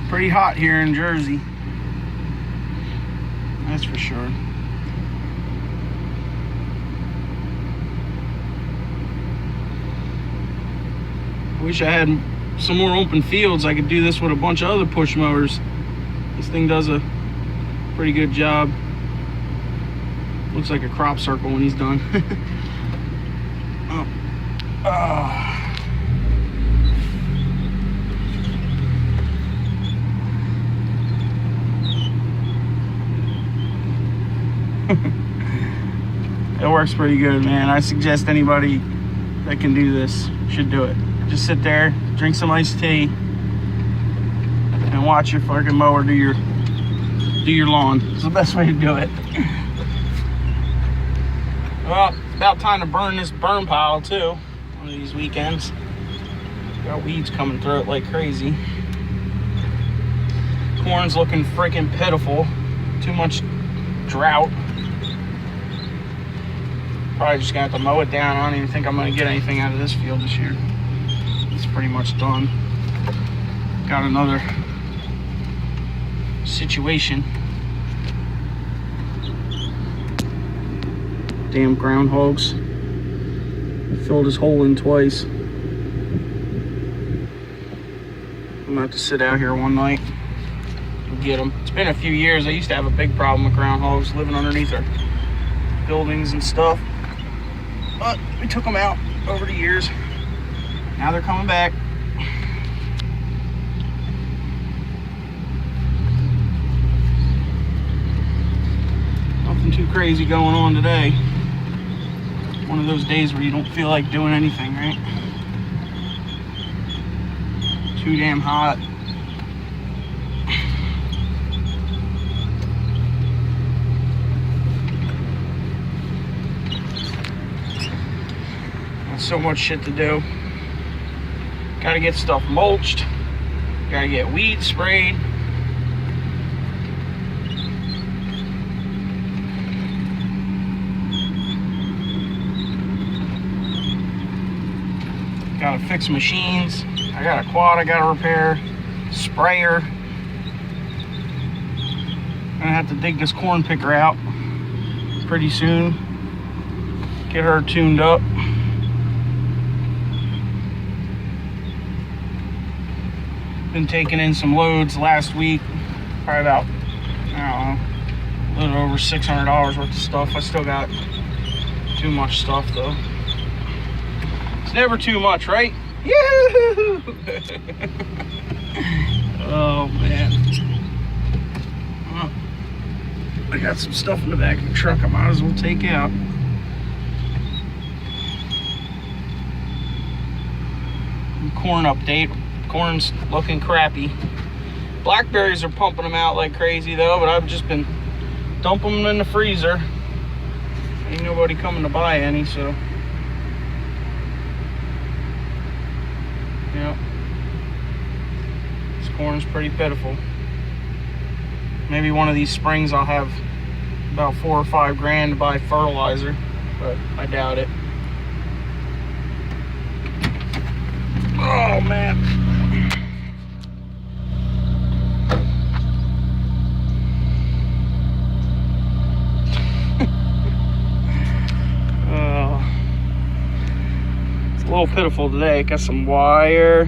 pretty hot here in Jersey. That's for sure. I wish I had some more open fields. I could do this with a bunch of other push mowers. This thing does a pretty good job. Looks like a crop circle when he's done. It works pretty good, man. I suggest anybody that can do this should do it. Just sit there, drink some iced tea, and watch your fucking mower do your lawn. It's the best way to do it. Well, it's about time to burn this burn pile too. One of these weekends. Got weeds coming through it like crazy. Corn's looking freaking pitiful. Too much drought. Probably just gonna have to mow it down. I don't even think I'm gonna get anything out of this field this year. It's pretty much done. Got another situation. Damn groundhogs. I filled this hole in twice. I'm gonna have to sit out here one night and get them. It's been a few years. I used to have a big problem with groundhogs living underneath our buildings and stuff. But we took them out over the years. Now they're coming back. Nothing too crazy going on today. One of those days where you don't feel like doing anything, right? Too damn hot. So much shit to do. Gotta get stuff mulched. Gotta get weed sprayed. Gotta fix machines. I got a quad I gotta repair. Sprayer. Gonna have to dig this corn picker out pretty soon. Get her tuned up. Been taking in some loads last week, probably about, I don't know, a little over $600 worth of stuff. I still got too much stuff though. It's never too much, right? Yoo-hoo! Oh man. Well, I got some stuff in the back of the truck I might as well take out. Corn update. Corn's looking crappy. Blackberries are pumping them out like crazy though, but I've just been dumping them in the freezer. Ain't nobody coming to buy any, so. Yep. This corn's pretty pitiful. Maybe one of these springs I'll have about $4 or $5 grand to buy fertilizer, but I doubt it. Oh man. A little pitiful today. Got some wire.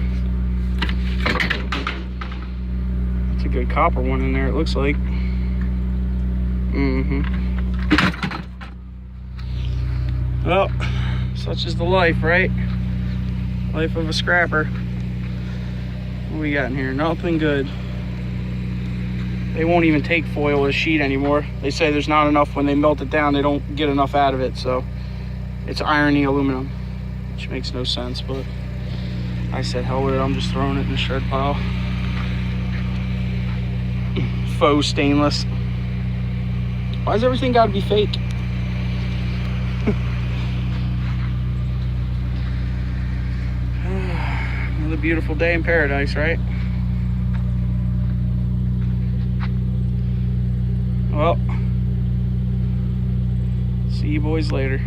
It's a good copper one in there, it looks like. Well, such is the life, right? Life of a scrapper. What we got in here? Nothing good. They won't even take foil as sheet anymore. They say there's not enough. When they melt it down, they don't get enough out of it, so it's irony aluminum. Which makes no sense, but I said hell with it. I'm just throwing it in the shred pile. Faux stainless. Why does everything gotta be fake? Another beautiful day in paradise, right? Well, see you boys later.